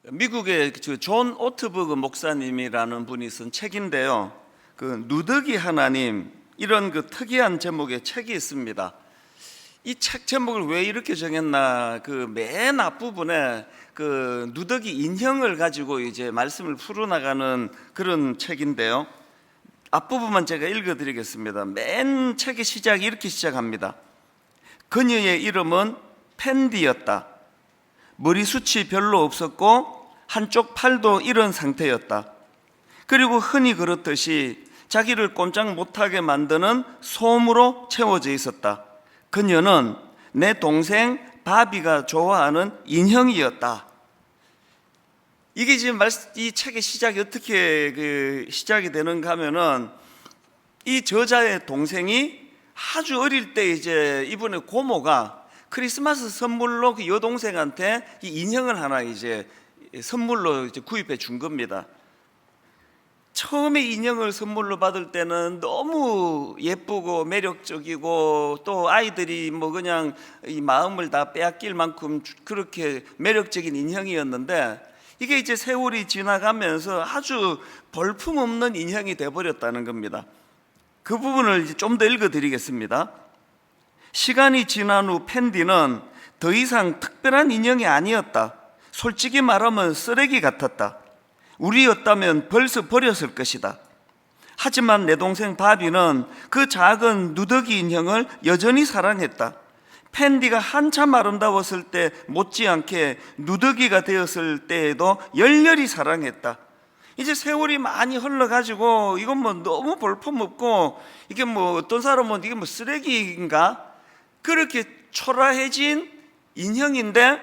미국의 존 오트버그 목사님이라는 분이 쓴 책인데요, 그 누더기 하나님, 이런 그 특이한 제목의 책이 있습니다. 이 책 제목을 왜 이렇게 정했나, 그 맨 앞부분에 그 누더기 인형을 가지고 이제 말씀을 풀어나가는 그런 책인데요, 앞부분만 제가 읽어드리겠습니다. 맨 책의 시작이 이렇게 시작합니다. 그녀의 이름은 펜디였다. 머리숱이 별로 없었고 한쪽 팔도 잃은 상태였다. 그리고 흔히 그렇듯이 자기를 꼼짝 못하게 만드는 솜으로 채워져 있었다. 그녀는 내 동생 바비가 좋아하는 인형이었다. 이게 지금 이 책의 시작이 어떻게 시작이 되는가 하면은, 이 저자의 동생이 아주 어릴 때 이제 이분의 고모가 크리스마스 선물로 그 여동생한테 이 인형을 하나 이제 선물로 이제 구입해 준 겁니다. 처음에 인형을 선물로 받을 때는 너무 예쁘고 매력적이고, 또 아이들이 뭐 그냥 이 마음을 다 빼앗길 만큼 그렇게 매력적인 인형이었는데, 이게 이제 세월이 지나가면서 아주 볼품없는 인형이 돼버렸다는 겁니다. 그 부분을 이제 좀 더 읽어드리겠습니다. 시간이 지난 후 펜디는 더 이상 특별한 인형이 아니었다. 솔직히 말하면 쓰레기 같았다. 우리였다면 벌써 버렸을 것이다. 하지만 내 동생 바비는 그 작은 누더기 인형을 여전히 사랑했다. 펜디가 한참 아름다웠을 때 못지않게 누더기가 되었을 때에도 열렬히 사랑했다. 이제 세월이 많이 흘러가지고 이건 뭐 너무 볼품없고, 이게 뭐 어떤 사람은 이게 뭐 쓰레기인가, 그렇게 초라해진 인형인데,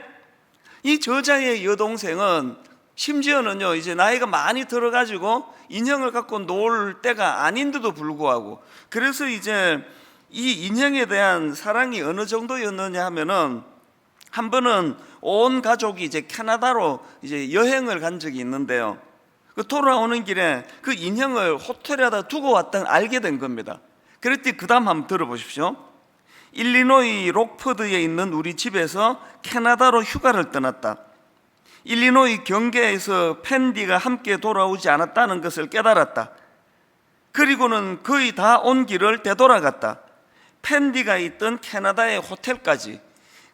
이 저자의 여동생은 심지어는요 이제 나이가 많이 들어가지고 인형을 갖고 놀 때가 아닌데도 불구하고, 그래서 이제 이 인형에 대한 사랑이 어느 정도였느냐 하면은, 한 번은 온 가족이 이제 캐나다로 이제 여행을 간 적이 있는데요, 그 돌아오는 길에 그 인형을 호텔에다 두고 왔다는 알게 된 겁니다. 그랬더니 그 다음 한번 들어보십시오. 일리노이 록포드에 있는 우리 집에서 캐나다로 휴가를 떠났다. 일리노이 경계에서 펜디가 함께 돌아오지 않았다는 것을 깨달았다. 그리고는 거의 다 온 길을 되돌아갔다. 펜디가 있던 캐나다의 호텔까지.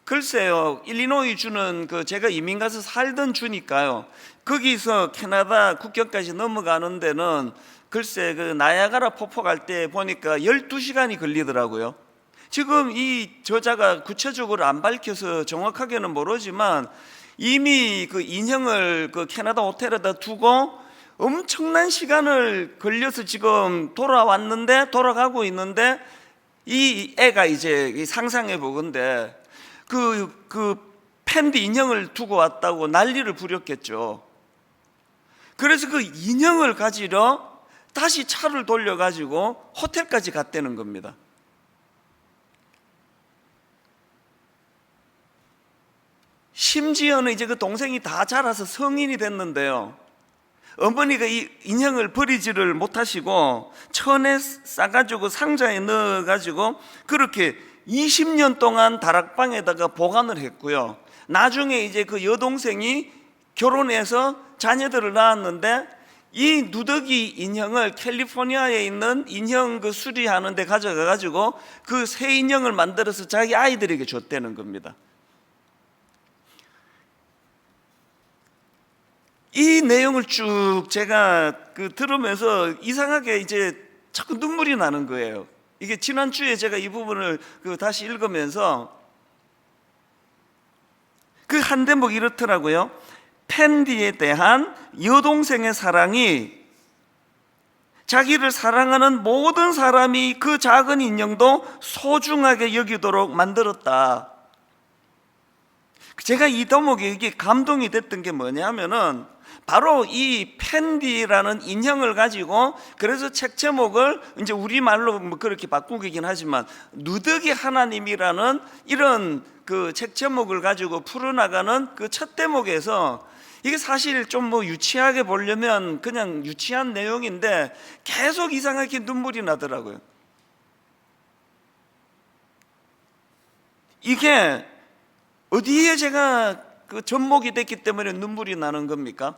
글쎄요, 일리노이 주는 제가 이민 가서 살던 주니까요, 거기서 캐나다 국경까지 넘어가는 데는 글쎄 그 나야가라 폭포 갈 때 보니까 12시간이 걸리더라고요. 지금 이 저자가 구체적으로 안 밝혀서 정확하게는 모르지만, 이미 그 인형을 그 캐나다 호텔에다 두고 엄청난 시간을 걸려서 지금 돌아가고 있는데, 이 애가 이제 상상해 보건대 그 펜디 인형을 두고 왔다고 난리를 부렸겠죠. 그래서 그 인형을 가지러 다시 차를 돌려가지고 호텔까지 갔다는 겁니다. 심지어는 이제 그 동생이 다 자라서 성인이 됐는데요, 어머니가 이 인형을 버리지를 못하시고 천에 싸가지고 상자에 넣어가지고 그렇게 20년 동안 다락방에다가 보관을 했고요. 나중에 이제 그 여동생이 결혼해서 자녀들을 낳았는데, 이 누더기 인형을 캘리포니아에 있는 인형 그 수리하는 데 가져가가지고 그 새 인형을 만들어서 자기 아이들에게 줬다는 겁니다. 이 내용을 쭉 제가 들으면서 이상하게 이제 자꾸 눈물이 나는 거예요. 이게 지난주에 제가 이 부분을 다시 읽으면서 그 한 대목이 이렇더라고요. 펜디에 대한 여동생의 사랑이 자기를 사랑하는 모든 사람이 그 작은 인형도 소중하게 여기도록 만들었다. 제가 이 대목에 이게 감동이 됐던 게 뭐냐면은, 바로 이 펜디라는 인형을 가지고, 그래서 책 제목을 이제 우리말로 뭐 그렇게 바꾸긴 하지만 누더기 하나님이라는 이런 그 책 제목을 가지고 풀어나가는 그 첫 대목에서, 이게 사실 좀 뭐 유치하게 보려면 그냥 유치한 내용인데 계속 이상하게 눈물이 나더라고요. 이게 어디에 제가 그 접목이 됐기 때문에 눈물이 나는 겁니까?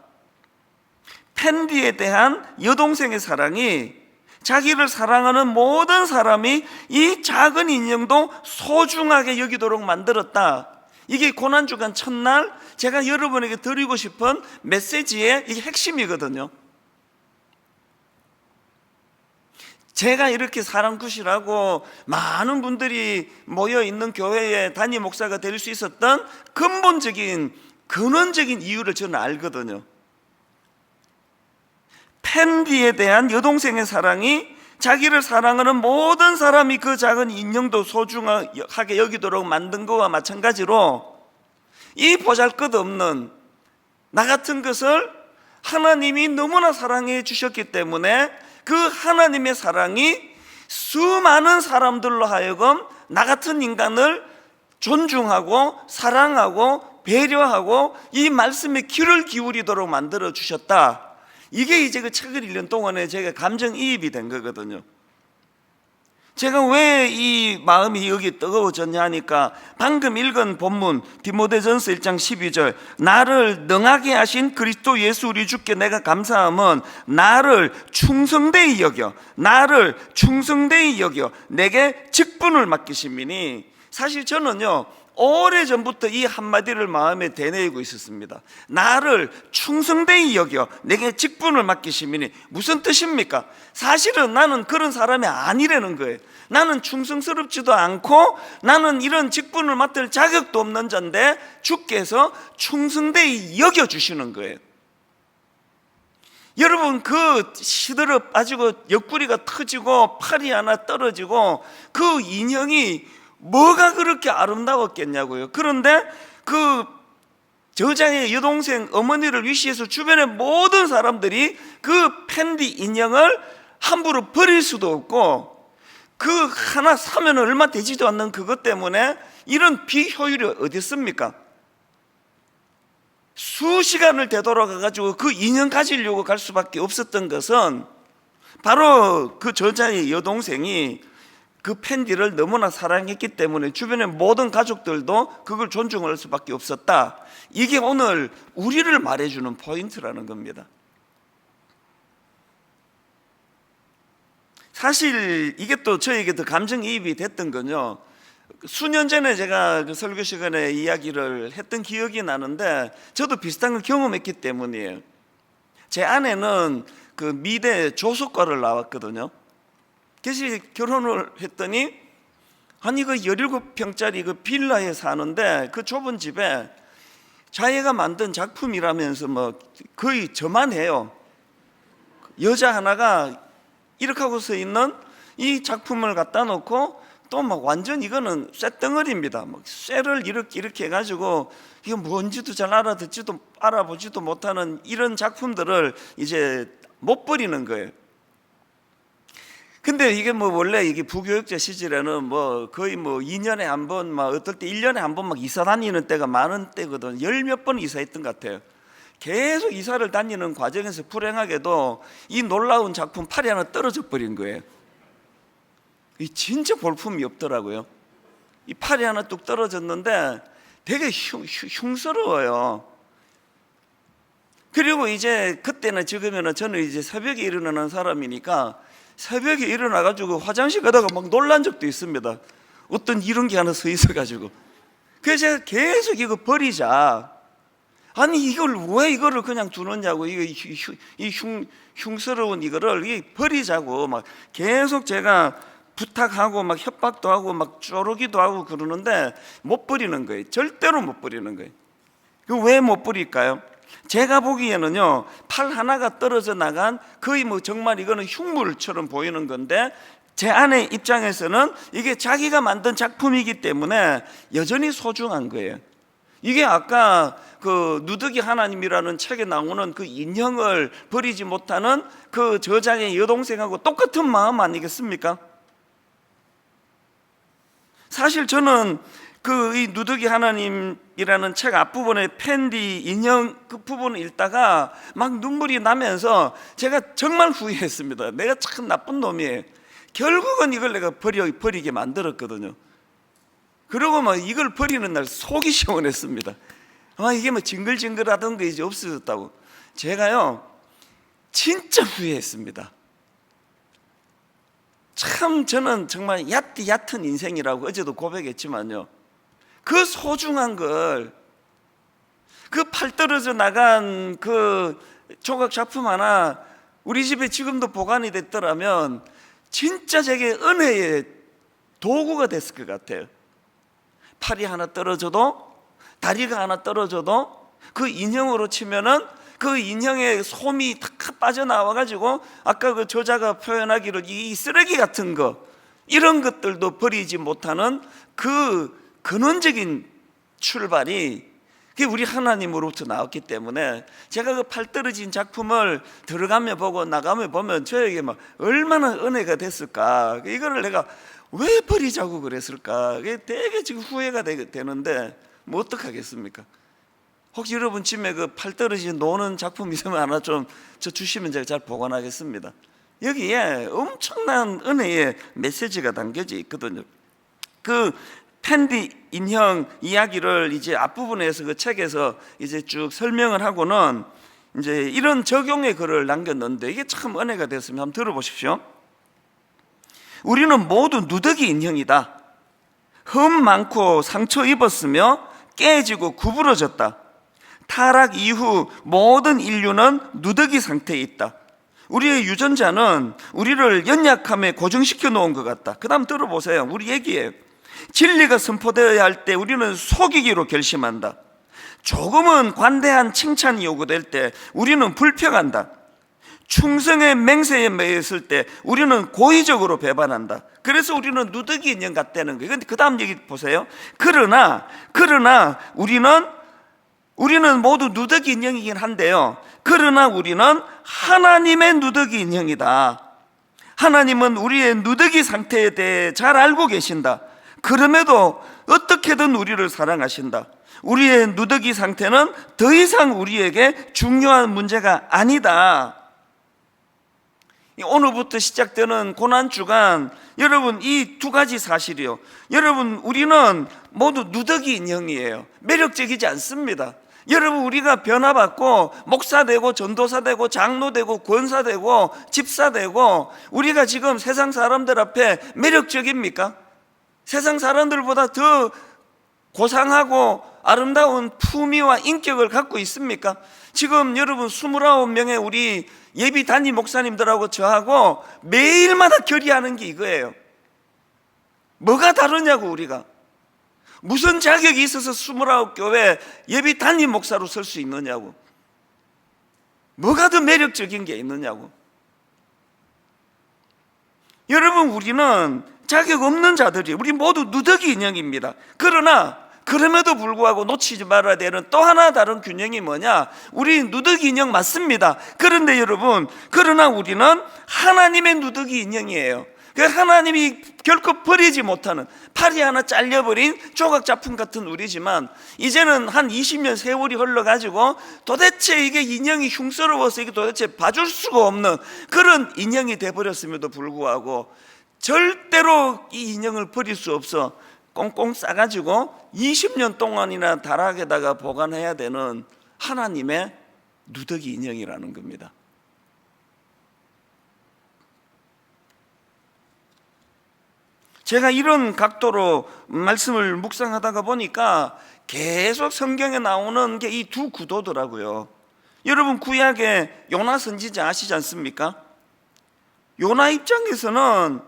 펜디에 대한 여동생의 사랑이 자기를 사랑하는 모든 사람이 이 작은 인형도 소중하게 여기도록 만들었다. 이게 고난주간 첫날 제가 여러분에게 드리고 싶은 메시지의 이 핵심이거든요. 제가 이렇게 사랑굿이라고 많은 분들이 모여있는 교회에 담임 목사가 될 수 있었던 근본적인 근원적인 이유를 저는 알거든요. 펜디에 대한 여동생의 사랑이 자기를 사랑하는 모든 사람이 그 작은 인형도 소중하게 여기도록 만든 것과 마찬가지로 이 보잘것없는 나 같은 것을 하나님이 너무나 사랑해 주셨기 때문에 그 하나님의 사랑이 수많은 사람들로 하여금 나 같은 인간을 존중하고 사랑하고 배려하고 이 말씀에 귀를 기울이도록 만들어 주셨다. 이게 이제 그 책을 읽는 동안에 제가 감정이입이 된 거거든요. 제가 왜 이 마음이 여기 뜨거워졌냐 하니까 방금 읽은 본문 디모데전서 1장 12절 나를 능하게 하신 그리스도 예수 우리 주께 내가 감사함은 나를 충성되이 여겨 내게 직분을 맡기심이니. 사실 저는요 오래전부터 이 한마디를 마음에 되뇌이고 있었습니다. 나를 충성되이 여겨 내게 직분을 맡기심이니. 무슨 뜻입니까? 사실은 나는 그런 사람이 아니라는 거예요. 나는 충성스럽지도 않고 나는 이런 직분을 맡을 자격도 없는 자인데 주께서 충성되이 여겨주시는 거예요. 여러분, 그 시들어 빠지고 옆구리가 터지고 팔이 하나 떨어지고 그 인형이 뭐가 그렇게 아름다웠겠냐고요. 그런데 그 저자의 여동생 어머니를 위시해서 주변의 모든 사람들이 그 펜디 인형을 함부로 버릴 수도 없고 그 하나 사면 얼마 되지도 않는 그것 때문에 이런 비효율이 어디 있습니까? 수시간을 되돌아가가지고 그 인형 가지려고 갈 수밖에 없었던 것은 바로 그 저자의 여동생이 그 펜디를 너무나 사랑했기 때문에 주변의 모든 가족들도 그걸 존중할 수밖에 없었다. 이게 오늘 우리를 말해주는 포인트라는 겁니다. 사실 이게 또 저에게 더 감정이입이 됐던 건요, 수년 전에 제가 그 설교 시간에 이야기를 했던 기억이 나는데 저도 비슷한 걸 경험했기 때문이에요. 제 아내는 그 미대 조속과를 나왔거든요. 그래서 결혼을 했더니 아니 그 17평짜리 그 빌라에 사는데 그 좁은 집에 자기가 만든 작품이라면서 뭐 거의 저만 해요. 여자 하나가 이렇게 하고 서 있는 이 작품을 갖다 놓고 또 막 완전 이거는 쇳덩어리입니다. 막 쇠를 이렇게 해가지고 이거 뭔지도 잘 알아보지도 못하는 이런 작품들을 이제 못 버리는 거예요. 근데 이게 뭐 원래 이게 부교육자 시절에는 뭐 거의 뭐 2년에 한 번, 막 어떨 때 1년에 한 번 막 이사 다니는 때가 많은 때거든. 10몇 번 이사했던 것 같아요. 계속 이사를 다니는 과정에서 불행하게도 이 놀라운 작품 팔이 하나 떨어져 버린 거예요. 이 진짜 볼품이 없더라고요. 이 팔이 하나 뚝 떨어졌는데 되게 흉스러워요. 그리고 이제 그때나 지금에는 저는 이제 새벽에 일어나는 사람이니까 새벽에 일어나가지고 화장실 가다가 막 놀란 적도 있습니다. 어떤 이런 게 하나 서 있어가지고. 그래서 제가 계속 이거 버리자. 아니 이걸 왜 이거를 그냥 두느냐고, 이 흉스러운 이거를 버리자고 막 계속 제가 부탁하고 막 협박도 하고 막 쪼르기도 하고 그러는데 못 버리는 거예요. 절대로 못 버리는 거예요. 왜 못 버릴까요? 제가 보기에는요, 팔 하나가 떨어져 나간 거의 뭐 정말 이거는 흉물처럼 보이는 건데 제 아내 입장에서는 이게 자기가 만든 작품이기 때문에 여전히 소중한 거예요. 이게 아까 그 누더기 하나님이라는 책에 나오는 그 인형을 버리지 못하는 그 저자의 여동생하고 똑같은 마음 아니겠습니까? 사실 저는 그 이 누더기 하나님이라는 책 앞부분에 펜디 인형 그 부분을 읽다가 막 눈물이 나면서 제가 정말 후회했습니다. 내가 참 나쁜 놈이에요. 결국은 이걸 내가 버리게 만들었거든요. 그리고 막 이걸 버리는 날 속이 시원했습니다. 이게 뭐 징글징글하던 게 이제 없어졌다고. 제가요 진짜 후회했습니다. 참 저는 정말 얕은 인생이라고 어제도 고백했지만요, 그 소중한 걸, 그 팔 떨어져 나간 그 조각 작품 하나 우리 집에 지금도 보관이 됐더라면 진짜 제게 은혜의 도구가 됐을 것 같아요. 팔이 하나 떨어져도, 다리가 하나 떨어져도 그 인형으로 치면은 그 인형의 솜이 탁 빠져나와가지고 아까 그 저자가 표현하기를 이 쓰레기 같은 거, 이런 것들도 버리지 못하는 그 근원적인 출발이 그게 우리 하나님으로부터 나왔기 때문에, 제가 그 팔 떨어진 작품을 들어가며 보고 나가며 보면 저에게 막 얼마나 은혜가 됐을까, 이거를 내가 왜 버리자고 그랬을까, 그게 되게 지금 후회가 되는데 뭐 어떡하겠습니까? 혹시 여러분 집에 그 팔 떨어진 노는 작품 있으면 하나 좀 저 주시면 제가 잘 보관하겠습니다. 여기에 엄청난 은혜의 메시지가 담겨져 있거든요. 그 펜디 인형 이야기를 이제 앞부분에서 그 책에서 이제 쭉 설명을 하고는 이제 이런 적용의 글을 남겼는데 이게 참 은혜가 됐으면 한번 들어보십시오. 우리는 모두 누더기 인형이다. 흠 많고 상처 입었으며 깨지고 구부러졌다. 타락 이후 모든 인류는 누더기 상태에 있다. 우리의 유전자는 우리를 연약함에 고정시켜 놓은 것 같다. 그 다음 들어보세요. 우리 얘기예요. 진리가 선포되어야 할 때 우리는 속이기로 결심한다. 조금은 관대한 칭찬이 요구될 때 우리는 불평한다. 충성의 맹세에 매였을 때 우리는 고의적으로 배반한다. 그래서 우리는 누더기 인형 같다는 거예요. 그런데 그 다음 얘기 보세요. 그러나 우리는 모두 누더기 인형이긴 한데요, 그러나 우리는 하나님의 누더기 인형이다. 하나님은 우리의 누더기 상태에 대해 잘 알고 계신다. 그럼에도 어떻게든 우리를 사랑하신다. 우리의 누더기 상태는 더 이상 우리에게 중요한 문제가 아니다. 오늘부터 시작되는 고난주간, 여러분 이 두 가지 사실이요, 여러분 우리는 모두 누더기 인형이에요. 매력적이지 않습니다. 여러분 우리가 변화받고 목사 되고 전도사 되고 장로 되고 권사 되고 집사 되고 우리가 지금 세상 사람들 앞에 매력적입니까? 세상 사람들보다 더 고상하고 아름다운 품위와 인격을 갖고 있습니까? 지금 여러분 29명의 우리 예비 담임 목사님들하고 저하고 매일마다 결의하는 게 이거예요. 뭐가 다르냐고. 우리가 무슨 자격이 있어서 29교회 예비 담임 목사로 설 수 있느냐고. 뭐가 더 매력적인 게 있느냐고. 여러분 우리는 자격 없는 자들이, 우리 모두 누더기 인형입니다. 그럼에도 불구하고 놓치지 말아야 되는 또 하나 다른 균형이 뭐냐, 우리 누더기 인형 맞습니다. 그런데 여러분, 그러나 우리는 하나님의 누더기 인형이에요. 하나님이 결코 버리지 못하는, 팔이 하나 잘려버린 조각 작품 같은 우리지만 이제는 한 20년 세월이 흘러가지고 도대체 이게 인형이 흉스러워서 이게 도대체 봐줄 수가 없는 그런 인형이 돼버렸음에도 불구하고 절대로 이 인형을 버릴 수 없어 꽁꽁 싸가지고 20년 동안이나 다락에다가 보관해야 되는 하나님의 누더기 인형이라는 겁니다. 제가 이런 각도로 말씀을 묵상하다가 보니까 계속 성경에 나오는 게 이 두 구도더라고요. 여러분 구약의 요나 선지자 아시지 않습니까? 요나 입장에서는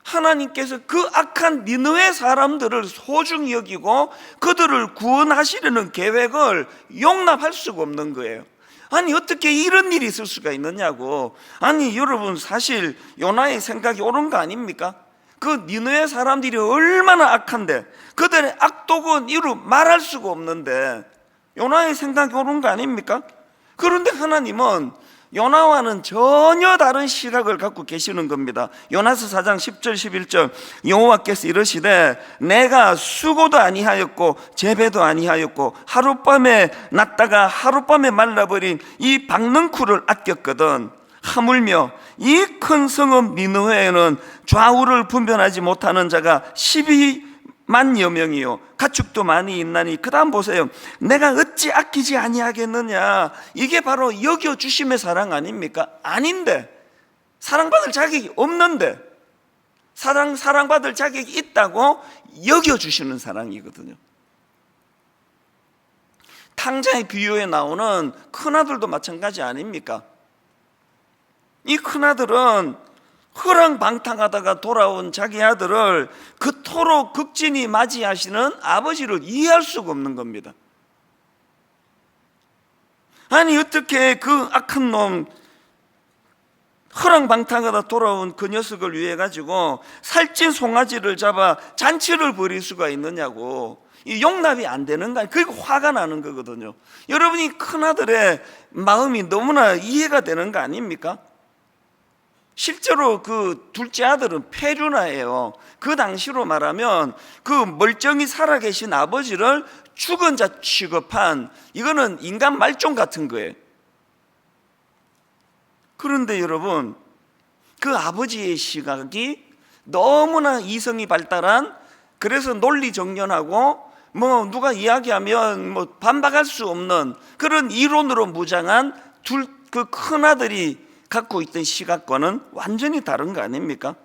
하나님께서 그 악한 니느웨 사람들을 소중히 여기고 그들을 구원하시려는 계획을 용납할 수가 없는 거예요. 아니 어떻게 이런 일이 있을 수가 있느냐고. 아니 여러분 사실 요나의 생각이 옳은 거 아닙니까? 그 니느웨 사람들이 얼마나 악한데 그들의 악독은 이루 말할 수가 없는데 요나의 생각이 옳은 거 아닙니까? 그런데 하나님은 요나와는 전혀 다른 시각을 갖고 계시는 겁니다. 요나서 4장 10절 11절 여호와께서 이르시되 내가 수고도 아니하였고 재배도 아니하였고 하룻밤에 났다가 하룻밤에 말라버린 이 박능쿨을 아꼈거든. 하물며 이 큰 성읍 니느웨에는 좌우를 분별하지 못하는 자가 12 만여 명이요 가축도 많이 있나니. 그 다음 보세요. 내가 어찌 아끼지 아니하겠느냐. 이게 바로 여겨주심의 사랑 아닙니까? 아닌데, 사랑받을 자격이 없는데 사랑받을 자격이 있다고 여겨주시는 사랑이거든요. 탕자의 비유에 나오는 큰아들도 마찬가지 아닙니까? 이 큰아들은 허랑방탕하다가 돌아온 자기 아들을 그토록 극진히 맞이하시는 아버지를 이해할 수가 없는 겁니다. 아니 어떻게 그 악한 놈, 허랑방탕하다 돌아온 그 녀석을 위해 가지고 살찐 송아지를 잡아 잔치를 벌일 수가 있느냐고. 이 용납이 안 되는 거 아니에요. 그리고 화가 나는 거거든요. 여러분이 큰아들의 마음이 너무나 이해가 되는 거 아닙니까? 실제로 그 둘째 아들은 폐륜아예요. 그 당시로 말하면 그 멀쩡히 살아계신 아버지를 죽은 자 취급한, 이거는 인간 말종 같은 거예요. 그런데 여러분, 그 아버지의 시각이 너무나 이성이 발달한, 그래서 논리정연하고 뭐 누가 이야기하면 뭐 반박할 수 없는 그런 이론으로 무장한 그 큰아들이 갖고 있던 시각과는 완전히 다른 거 아닙니까?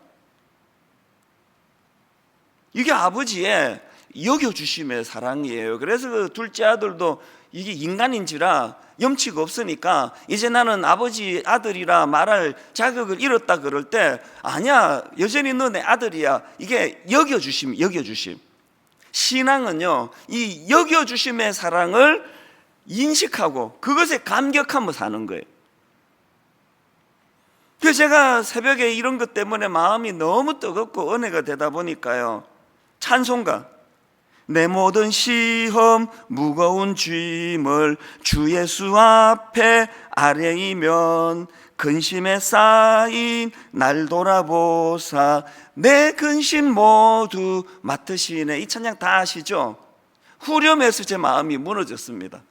이게 아버지의 여겨주심의 사랑이에요. 그래서 그 둘째 아들도 이게 인간인지라 염치가 없으니까 이제 나는 아버지 아들이라 말할 자격을 잃었다 그럴 때, 아니야, 여전히 너 내 아들이야. 이게 여겨주심. 신앙은요, 이 여겨주심의 사랑을 인식하고 그것에 감격하며 사는 거예요. 그래서 제가 새벽에 이런 것 때문에 마음이 너무 뜨겁고 은혜가 되다 보니까요, 찬송가, 내 모든 시험 무거운 짐을 주 예수 앞에 아뢰이면 근심에 쌓인 날 돌아보사 내 근심 모두 맡으시네. 이 찬양 다 아시죠? 후렴에서 제 마음이 무너졌습니다.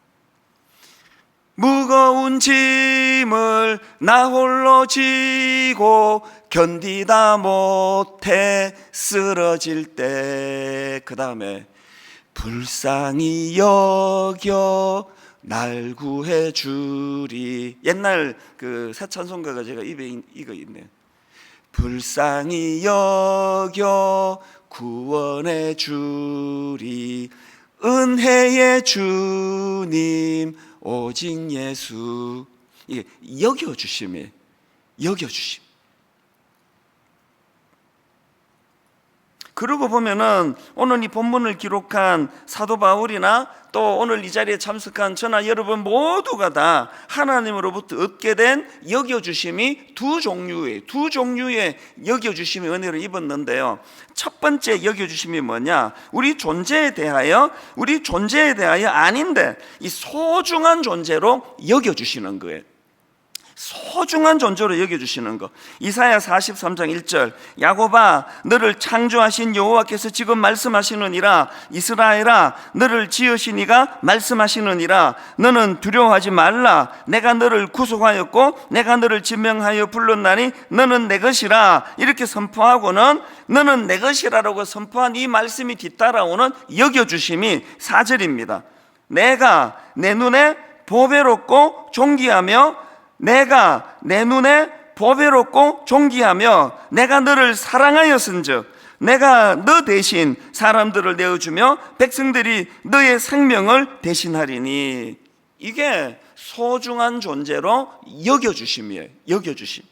무거운 짐을 나 홀로 지고 견디다 못해 쓰러질 때, 그 다음에 불쌍히 여겨 날 구해 주리. 옛날 그 새 찬송가가 제가 입에 이거 있네요. 불쌍히 여겨 구원해 주리 은혜의 주님 오직 예수. 이게 여겨주심이에요. 여겨주심. 그러고 보면은 오늘 이 본문을 기록한 사도 바울이나 또 오늘 이 자리에 참석한 저나 여러분 모두가 다 하나님으로부터 얻게 된 여겨주심이 두 종류의 여겨주심의 은혜를 입었는데요. 첫 번째 여겨주심이 뭐냐? 우리 존재에 대하여 아닌데 이 소중한 존재로 여겨주시는 거예요. 소중한 존재로 여겨주시는 것. 이사야 43장 1절, 야곱아 너를 창조하신 여호와께서 지금 말씀하시느니라. 이스라엘아 너를 지으신 이가 말씀하시느니라. 너는 두려워하지 말라. 내가 너를 구속하였고 내가 너를 지명하여 불렀나니 너는 내 것이라. 이렇게 선포하고는 너는 내 것이라라고 선포한 이 말씀이 뒤따라오는 여겨주심이 4절입니다. 내가 내 눈에 보배롭고 존귀하며 내가 내 눈에 보배롭고 존귀하며 내가 너를 사랑하였은즉 내가 너 대신 사람들을 내어주며 백성들이 너의 생명을 대신하리니. 이게 소중한 존재로 여겨주심이에요. 여겨주심.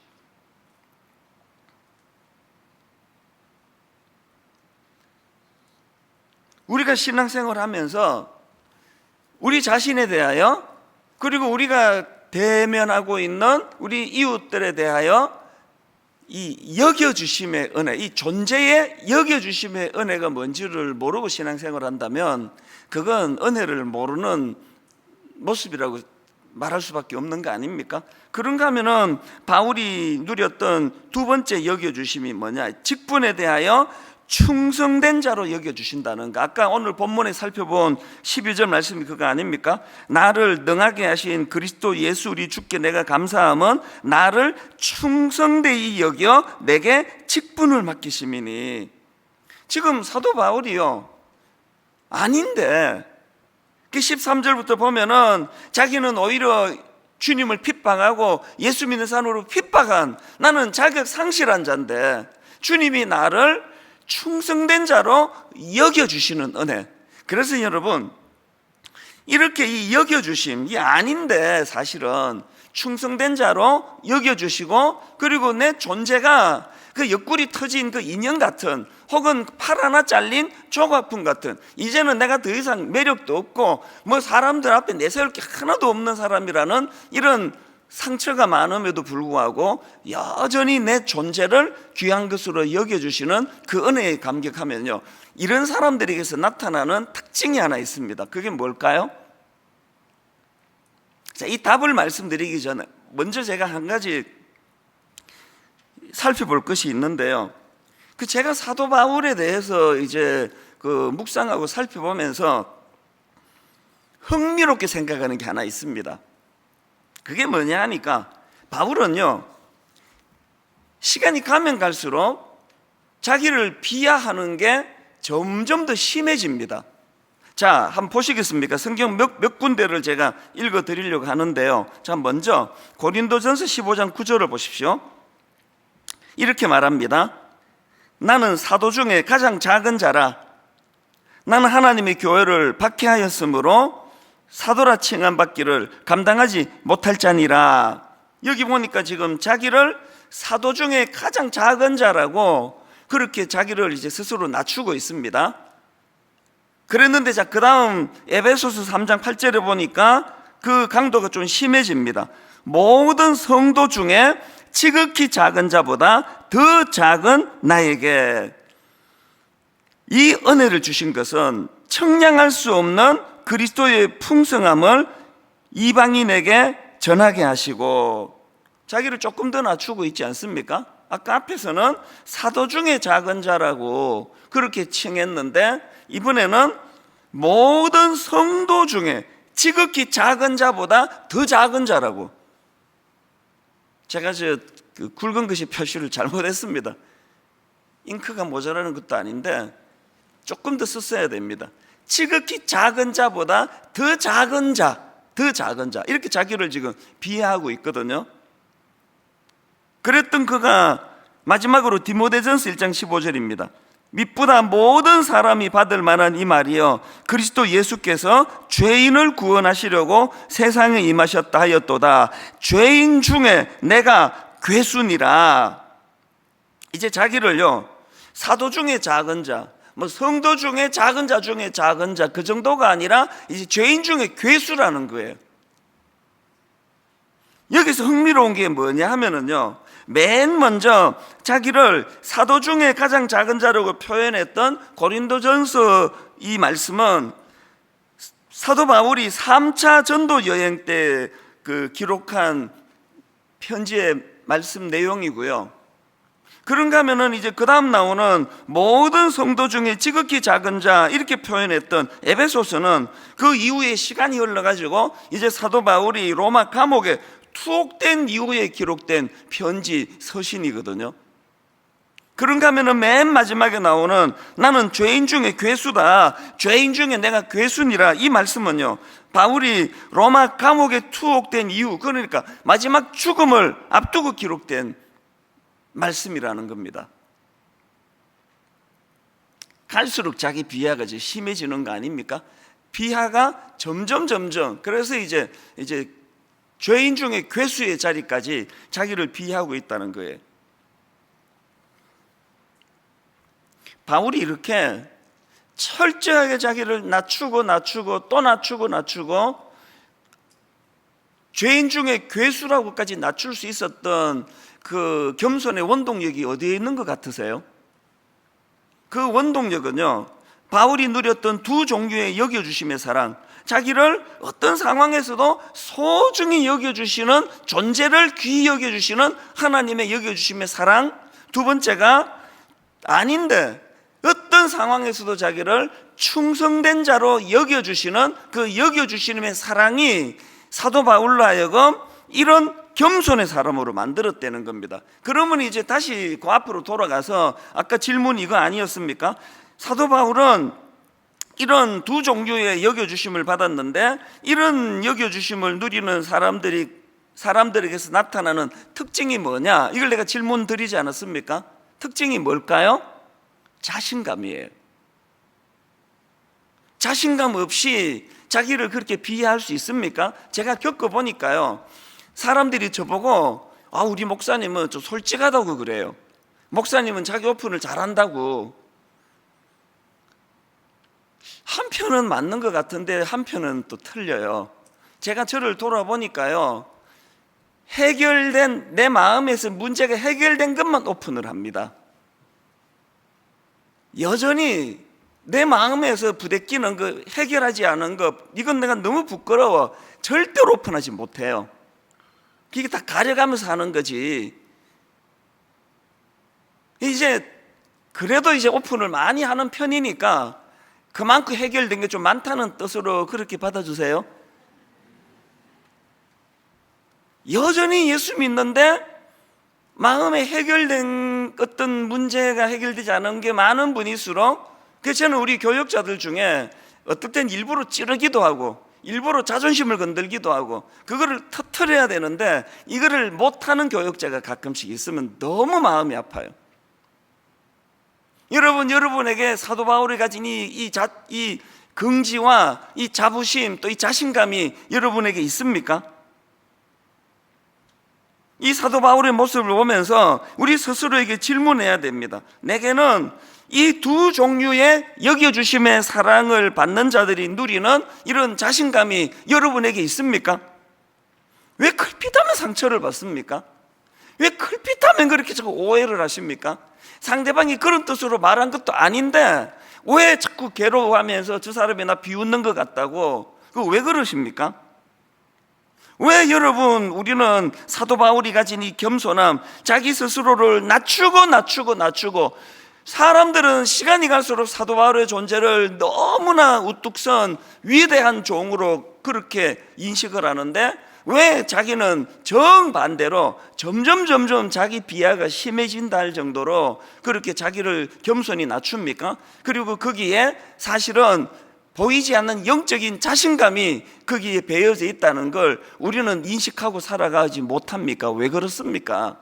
우리가 신앙생활을 하면서 우리 자신에 대하여, 그리고 우리가 대면하고 있는 우리 이웃들에 대하여 이 여겨주심의 은혜, 이 존재의 여겨주심의 은혜가 뭔지를 모르고 신앙생활을 한다면 그건 은혜를 모르는 모습이라고 말할 수밖에 없는 거 아닙니까? 그런가 하면은 바울이 누렸던 두 번째 여겨주심이 뭐냐? 직분에 대하여 충성된 자로 여겨주신다는 거. 아까 오늘 본문에 살펴본 12절 말씀이 그거 아닙니까? 나를 능하게 하신 그리스도 예수 우리 주께 내가 감사함은 나를 충성되이 여겨 내게 직분을 맡기심이니. 지금 사도 바울이요, 아닌데, 그 13절부터 보면은 자기는 오히려 주님을 핍박하고 예수 믿는 사람으로 핍박한, 나는 자격 상실한 자인데 주님이 나를 충성된 자로 여겨주시는 은혜. 그래서 여러분, 이렇게 이 여겨주심, 이 아닌데 사실은 충성된 자로 여겨주시고, 그리고 내 존재가 그 옆구리 터진 그 인형 같은, 혹은 팔 하나 잘린 조각품 같은, 이제는 내가 더 이상 매력도 없고 뭐 사람들 앞에 내세울 게 하나도 없는 사람이라는 이런 상처가 많음에도 불구하고 여전히 내 존재를 귀한 것으로 여겨주시는 그 은혜에 감격하면요, 이런 사람들에게서 나타나는 특징이 하나 있습니다. 그게 뭘까요? 자, 이 답을 말씀드리기 전에 먼저 제가 한 가지 살펴볼 것이 있는데요. 그 제가 사도 바울에 대해서 이제 그 묵상하고 살펴보면서 흥미롭게 생각하는 게 하나 있습니다. 그게 뭐냐 하니까, 바울은요, 시간이 가면 갈수록 자기를 비하하는 게 점점 더 심해집니다. 자, 한번 보시겠습니까? 성경 몇 군데를 제가 읽어 드리려고 하는데요. 자, 먼저 고린도전서 15장 9절을 보십시오. 이렇게 말합니다. 나는 사도 중에 가장 작은 자라. 나는 하나님의 교회를 박해하였으므로 사도라 칭함받기를 감당하지 못할 자니라. 여기 보니까 지금 자기를 사도 중에 가장 작은 자라고 그렇게 자기를 이제 스스로 낮추고 있습니다. 그랬는데, 자, 그 다음 에베소서 3장 8절에 보니까 그 강도가 좀 심해집니다. 모든 성도 중에 지극히 작은 자보다 더 작은 나에게 이 은혜를 주신 것은 청량할 수 없는 그리스도의 풍성함을 이방인에게 전하게 하시고, 자기를 조금 더 낮추고 있지 않습니까? 아까 앞에서는 사도 중에 작은 자라고 그렇게 칭했는데, 이번에는 모든 성도 중에 지극히 작은 자보다 더 작은 자라고. 제가 그 굵은 글씨 표시를 잘못했습니다. 잉크가 모자라는 것도 아닌데 조금 더 썼어야 됩니다. 지극히 작은 자보다 더 작은 자, 더 작은 자, 이렇게 자기를 지금 비하하고 있거든요. 그랬던 그가 마지막으로 디모데전서 1장 15절입니다. 밑보다 모든 사람이 받을 만한 이 말이여, 그리스도 예수께서 죄인을 구원하시려고 세상에 임하셨다 하였도다. 죄인 중에 내가 괴순이라. 이제 자기를요, 사도 중에 작은 자, 뭐 성도 중에 작은 자 중에 작은 자, 그 정도가 아니라 이제 죄인 중에 괴수라는 거예요. 여기서 흥미로운 게 뭐냐 하면은요, 맨 먼저 자기를 사도 중에 가장 작은 자라고 표현했던 고린도전서 이 말씀은 사도 바울이 3차 전도 여행 때 그 기록한 편지의 말씀 내용이고요. 그런가 하면은 이제 그 다음 나오는 모든 성도 중에 지극히 작은 자 이렇게 표현했던 에베소서는 그 이후에 시간이 흘러가지고 이제 사도 바울이 로마 감옥에 투옥된 이후에 기록된 편지 서신이거든요. 그런가 하면은 맨 마지막에 나오는 나는 죄인 중에 괴수다, 죄인 중에 내가 괴순이라, 이 말씀은요, 바울이 로마 감옥에 투옥된 이후, 그러니까 마지막 죽음을 앞두고 기록된 말씀이라는 겁니다. 갈수록 자기 비하가 이제 심해지는 거 아닙니까? 비하가 점점 그래서 이제 죄인 중에 괴수의 자리까지 자기를 비하하고 있다는 거예요. 바울이 이렇게 철저하게 자기를 낮추고 또 낮추고 죄인 중에 괴수라고까지 낮출 수 있었던 그 겸손의 원동력이 어디에 있는 것 같으세요? 그 원동력은요, 바울이 누렸던 두 종류의 여겨주심의 사랑, 자기를 어떤 상황에서도 소중히 여겨주시는, 존재를 귀히 여겨주시는 하나님의 여겨주심의 사랑, 두 번째가 아닌데 어떤 상황에서도 자기를 충성된 자로 여겨주시는 그 여겨주시는 사랑이 사도 바울로 하여금 이런 겸손의 사람으로 만들었다는 겁니다. 그러면 이제 다시 그 앞으로 돌아가서 아까 질문이 이거 아니었습니까? 사도 바울은 이런 두 종류의 여겨주심을 받았는데, 이런 여겨주심을 누리는 사람들에게서 나타나는 특징이 뭐냐? 이걸 내가 질문 드리지 않았습니까? 특징이 뭘까요? 자신감이에요. 자신감 없이 자기를 그렇게 비하할 수 있습니까? 제가 겪어보니까요, 사람들이 저보고 우리 목사님은 좀 솔직하다고 그래요. 목사님은 자기 오픈을 잘한다고. 한편은 맞는 것 같은데 한편은 또 틀려요. 제가 저를 돌아보니까요, 해결된, 내 마음에서 문제가 해결된 것만 오픈을 합니다. 여전히 내 마음에서 부대끼는 거, 해결하지 않은 것, 이건 내가 너무 부끄러워, 절대로 오픈하지 못해요. 그게 다 가려가면서 하는 거지. 이제 그래도 이제 오픈을 많이 하는 편이니까 그만큼 해결된 게 좀 많다는 뜻으로 그렇게 받아주세요. 여전히 예수 믿는데 마음에 해결된 어떤 문제가 해결되지 않은 게 많은 분일수록, 그래서 저는 우리 교역자들 중에 어떨 땐 일부러 찌르기도 하고 일부러 자존심을 건들기도 하고 그거를 터트려야 되는데, 이거를 못하는 교역자가 가끔씩 있으면 너무 마음이 아파요. 여러분에게 사도 바울이 가진 이 긍지와 이 자부심, 또 이 자신감이 여러분에게 있습니까? 이 사도 바울의 모습을 보면서 우리 스스로에게 질문해야 됩니다. 내게는 이 두 종류의 여겨주심의 사랑을 받는 자들이 누리는 이런 자신감이 여러분에게 있습니까? 왜 클핏하면 상처를 받습니까? 왜 클핏하면 그렇게 자꾸 오해를 하십니까? 상대방이 그런 뜻으로 말한 것도 아닌데 왜 자꾸 괴로워하면서 저 사람이 나 비웃는 것 같다고, 그거 왜 그러십니까? 왜 여러분, 우리는 사도 바울이 가진 이 겸손함, 자기 스스로를 낮추고 사람들은 시간이 갈수록 사도 바울의 존재를 너무나 우뚝 선 위대한 종으로 그렇게 인식을 하는데, 왜 자기는 정반대로 점점 자기 비하가 심해진다 할 정도로 그렇게 자기를 겸손히 낮춥니까? 그리고 거기에 사실은 보이지 않는 영적인 자신감이 거기에 배어져 있다는 걸 우리는 인식하고 살아가지 못합니까? 왜 그렇습니까?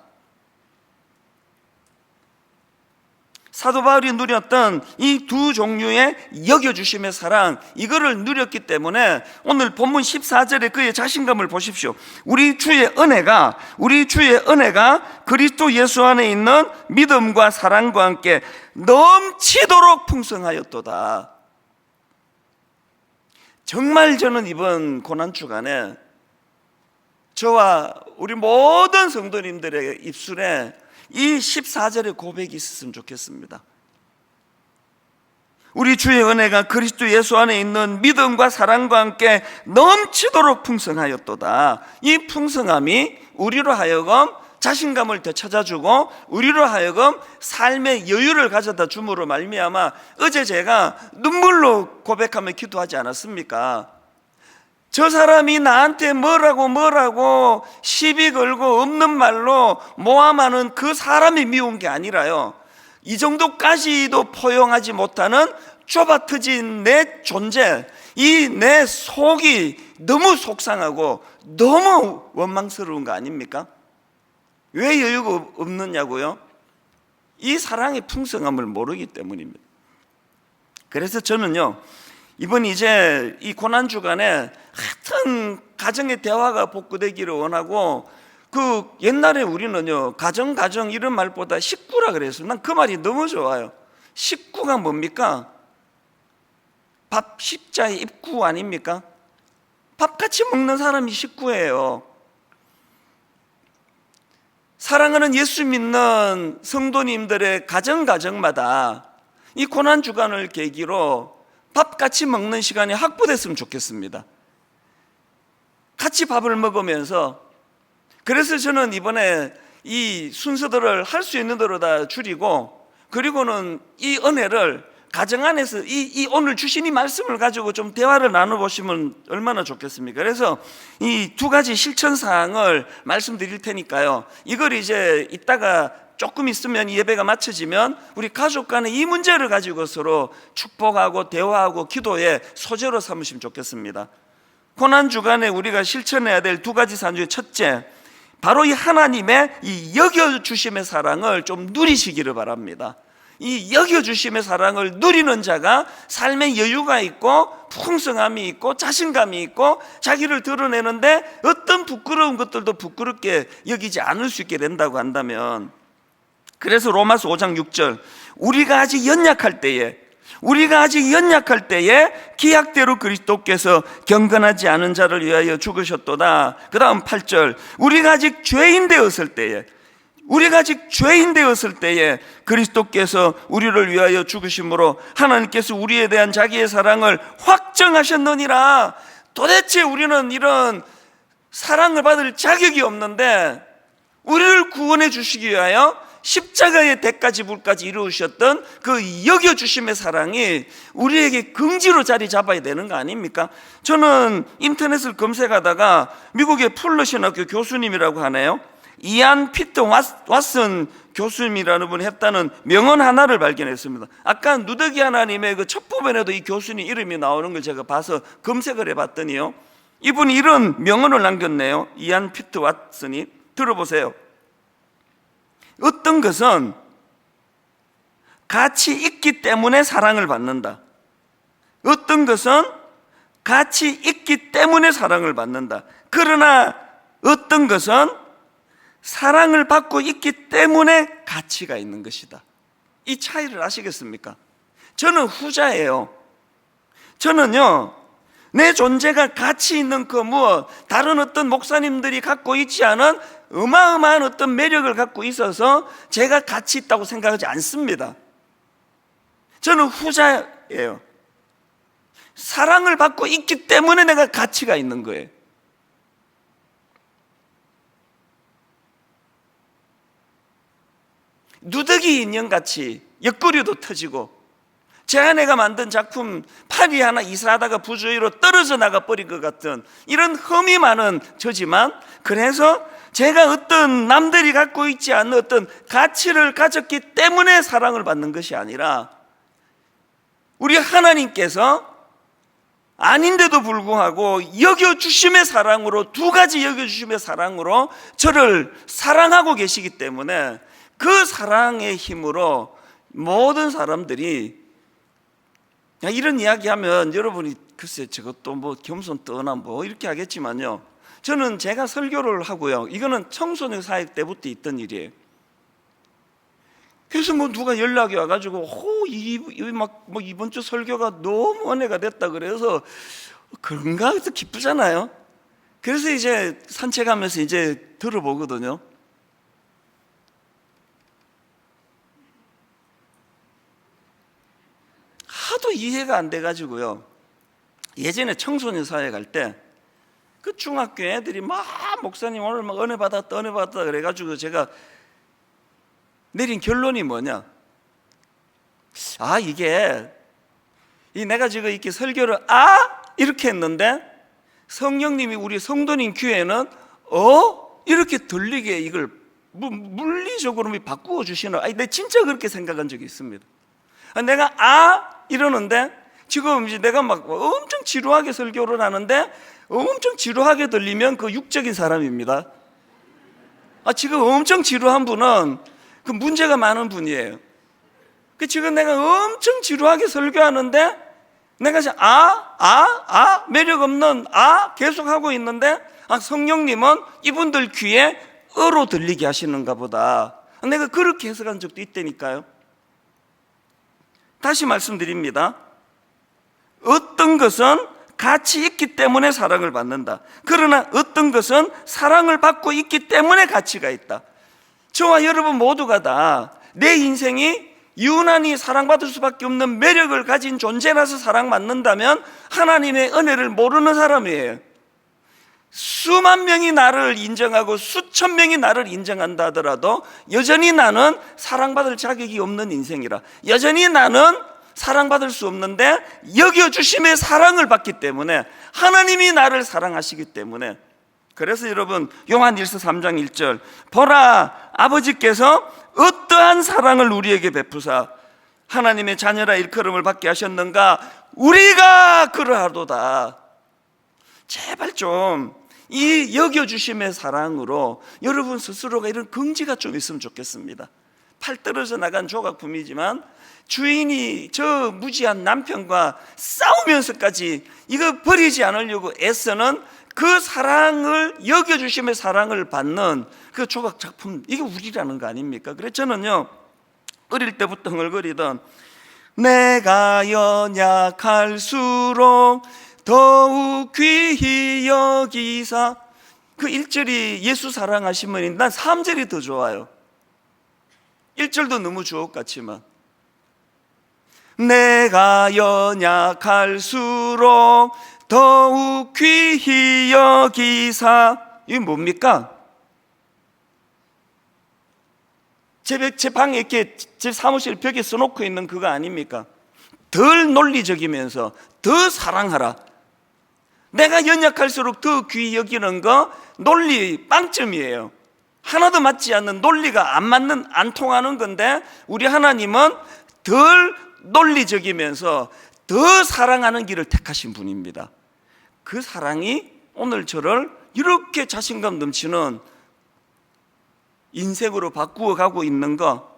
사도 바울이 누렸던 이 두 종류의 여겨주심의 사랑, 이거를 누렸기 때문에 오늘 본문 14절에 그의 자신감을 보십시오. 우리 주의 은혜가 그리스도 예수 안에 있는 믿음과 사랑과 함께 넘치도록 풍성하였도다. 정말 저는 이번 고난주간에 저와 우리 모든 성도님들의 입술에 이 14절의 고백이 있었으면 좋겠습니다. 우리 주의 은혜가 그리스도 예수 안에 있는 믿음과 사랑과 함께 넘치도록 풍성하였도다. 이 풍성함이 우리로 하여금 자신감을 되찾아주고 우리로 하여금 삶의 여유를 가져다 줌으로 말미암아, 어제 제가 눈물로 고백하며 기도하지 않았습니까? 저 사람이 나한테 뭐라고 시비 걸고 없는 말로 모함하는 그 사람이 미운 게 아니라요, 이 정도까지도 포용하지 못하는 좁아터진 내 존재, 이 내 속이 너무 속상하고 너무 원망스러운 거 아닙니까? 왜 여유가 없느냐고요? 이 사랑의 풍성함을 모르기 때문입니다. 그래서 저는요, 이번 이제 이 고난주간에 하여튼 가정의 대화가 복구되기를 원하고, 그 옛날에 우리는요, 가정 이런 말보다 식구라 그랬어요. 난 그 말이 너무 좋아요. 식구가 뭡니까? 밥 십자의 입구 아닙니까? 밥 같이 먹는 사람이 식구예요. 사랑하는 예수 믿는 성도님들의 가정마다 이 고난주간을 계기로 밥 같이 먹는 시간이 확보됐으면 좋겠습니다. 같이 밥을 먹으면서, 그래서 저는 이번에 이 순서들을 할 수 있는 대로 다 줄이고, 그리고는 이 은혜를 가정 안에서 이 오늘 주신 이 말씀을 가지고 좀 대화를 나눠보시면 얼마나 좋겠습니까? 그래서 이 두 가지 실천사항을 말씀드릴 테니까요, 이걸 이제 이따가 조금 있으면 예배가 마쳐지면 우리 가족 간에 이 문제를 가지고 서로 축복하고 대화하고 기도의 소재로 삼으시면 좋겠습니다. 고난 주간에 우리가 실천해야 될 두 가지 사안 중에 첫째, 바로 이 하나님의 이 여겨주심의 사랑을 좀 누리시기를 바랍니다. 이 여겨주심의 사랑을 누리는 자가 삶에 여유가 있고 풍성함이 있고 자신감이 있고 자기를 드러내는데 어떤 부끄러운 것들도 부끄럽게 여기지 않을 수 있게 된다고 한다면, 그래서 로마서 5장 6절, 우리가 아직 연약할 때에 기약대로 그리스도께서 경건하지 않은 자를 위하여 죽으셨도다. 그 다음 8절, 우리가 아직 죄인 되었을 때에 그리스도께서 우리를 위하여 죽으심으로 하나님께서 우리에 대한 자기의 사랑을 확정하셨느니라. 도대체 우리는 이런 사랑을 받을 자격이 없는데 우리를 구원해 주시기 위하여 십자가의 대가 지불까지 이루셨던 그 여겨주심의 사랑이 우리에게 긍지로 자리 잡아야 되는 거 아닙니까? 저는 인터넷을 검색하다가 미국의 풀러 신학교 교수님이라고 하네요, 이안 피터 왓슨 교수님이라는 분이 했다는 명언 하나를 발견했습니다. 아까 누더기 하나님의 그 첫 부분에도 이 교수님 이름이 나오는 걸 제가 봐서 검색을 해봤더니요, 이분이 이런 명언을 남겼네요. 이안 피터 왓슨이. 들어보세요. 어떤 것은 가치 있기 때문에 사랑을 받는다. 어떤 것은 가치 있기 때문에 사랑을 받는다. 그러나 어떤 것은 사랑을 받고 있기 때문에 가치가 있는 것이다. 이 차이를 아시겠습니까? 저는 후자예요. 저는요, 내 존재가 가치 있는 그 무엇, 다른 어떤 목사님들이 갖고 있지 않은 어마어마한 어떤 매력을 갖고 있어서 제가 가치 있다고 생각하지 않습니다. 저는 후자예요. 사랑을 받고 있기 때문에 내가 가치가 있는 거예요. 누더기 인형같이 옆구리도 터지고 제 아내가 만든 작품 팔이 하나 이사하다가 부주의로 떨어져 나가 버린 것 같은 이런 흠이 많은 저지만, 그래서 제가 어떤 남들이 갖고 있지 않는 어떤 가치를 가졌기 때문에 사랑을 받는 것이 아니라, 우리 하나님께서 아닌데도 불구하고 여겨주심의 사랑으로, 두 가지 여겨주심의 사랑으로 저를 사랑하고 계시기 때문에 그 사랑의 힘으로 모든 사람들이, 이런 이야기하면 여러분이 글쎄 저것도 뭐 겸손 떠나 뭐 이렇게 하겠지만요, 저는 제가 설교를 하고요, 이거는 청소년 사역 때부터 있던 일이에요. 그래서 뭐 누가 연락이 와가지고 뭐 이번 주 설교가 너무 은혜가 됐다 그래서 그런가 해서 기쁘잖아요. 그래서 이제 산책하면서 이제 들어보거든요. 하도 이해가 안 돼가지고요, 예전에 청소년 사회 갈 때 그 중학교 애들이 막 목사님 오늘 막 은혜 받았다 그래가지고 제가 내린 결론이 뭐냐, 이게 내가 지금 이렇게 설교를 이렇게 했는데 성령님이 우리 성도님 귀에는 이렇게 들리게 이걸 물리적으로 바꾸어 주시나. 내가 진짜 그렇게 생각한 적이 있습니다. 내가 이러는데 지금 이제 내가 막 엄청 지루하게 설교를 하는데 엄청 지루하게 들리면 그 육적인 사람입니다. 지금 엄청 지루한 분은 그 문제가 많은 분이에요. 지금 내가 엄청 지루하게 설교하는데 내가 이제 매력 없는 계속 하고 있는데 성령님은 이분들 귀에 어로 들리게 하시는가 보다. 내가 그렇게 해석한 적도 있다니까요. 다시 말씀드립니다. 어떤 것은 가치 있기 때문에 사랑을 받는다. 그러나 어떤 것은 사랑을 받고 있기 때문에 가치가 있다. 저와 여러분 모두가 다 내 인생이 유난히 사랑받을 수밖에 없는 매력을 가진 존재라서 사랑받는다면 하나님의 은혜를 모르는 사람이에요. 수만 명이 나를 인정하고 수천 명이 나를 인정한다 하더라도 여전히 나는 사랑받을 자격이 없는 인생이라, 여전히 나는 사랑받을 수 없는데 여겨주심의 사랑을 받기 때문에, 하나님이 나를 사랑하시기 때문에 그래서 여러분 요한일서 3장 1절 보라 아버지께서 어떠한 사랑을 우리에게 베푸사 하나님의 자녀라 일컬음을 받게 하셨는가 우리가 그러하도다. 제발 좀 이 여겨주심의 사랑으로 여러분 스스로가 이런 긍지가 좀 있으면 좋겠습니다. 팔 떨어져 나간 조각품이지만 주인이 저 무지한 남편과 싸우면서까지 이거 버리지 않으려고 애쓰는 그 사랑을 여겨주심의 사랑을 받는 그 조각 작품, 이게 우리라는 거 아닙니까? 그래서 저는요 어릴 때부터 흥얼거리던 내가 연약할수록 더욱 귀히 여기사, 그 1절이 예수 사랑하시면 난 3절이 더 좋아요. 1절도 너무 주옥 같지만 내가 연약할수록 더욱 귀히 여기사, 이게 뭡니까? 제 방에 이렇게 제 사무실 벽에 써놓고 있는 그거 아닙니까? 덜 논리적이면서 더 사랑하라. 내가 연약할수록 더 귀히 여기는 거 논리 빵점이에요. 하나도 맞지 않는, 논리가 안 통하는 건데 우리 하나님은 덜 논리적이면서 더 사랑하는 길을 택하신 분입니다. 그 사랑이 오늘 저를 이렇게 자신감 넘치는 인생으로 바꾸어 가고 있는 거.